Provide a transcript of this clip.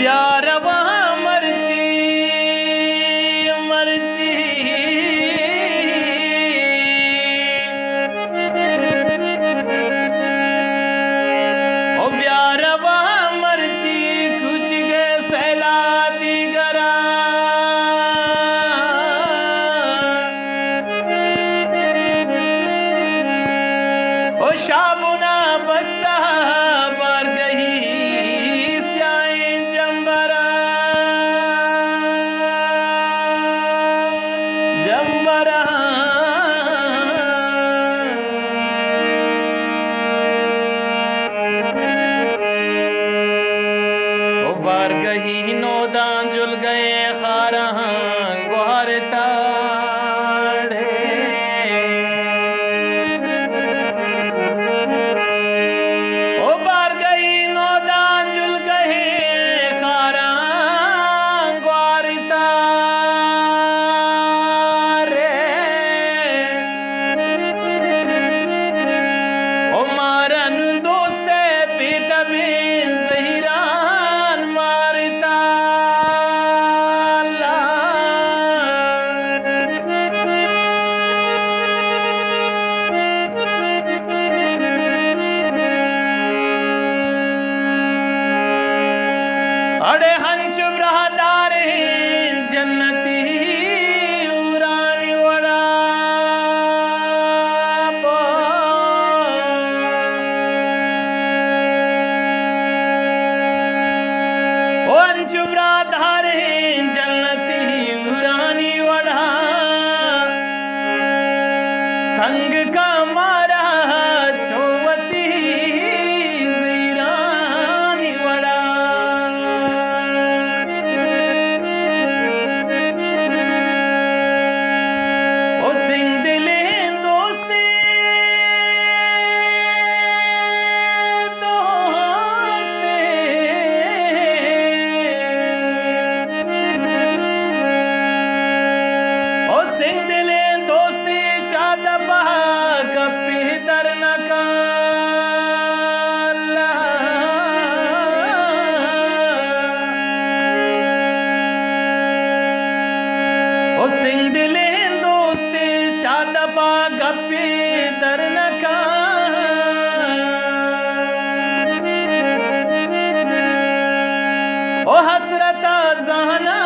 प्यारवा मर्जी मर्जी ओ प्यारवा मर्जी कुछ गे सैला दिगरा ओ शामुना बस्ता पर गई स्याए जंबरा जंबरा ओ बार गई नौदान जुल गए खारा गुहारता अड़े हंस ब्रहदार जन्नती उरानी वड़ा ओ हंस ब्रहदार जन्नती उरानी वड़ा तंग का मारा चौवती ओ सिंह दिले दोस्ते चादपा गप्पे तरनका ओ हसरता जहना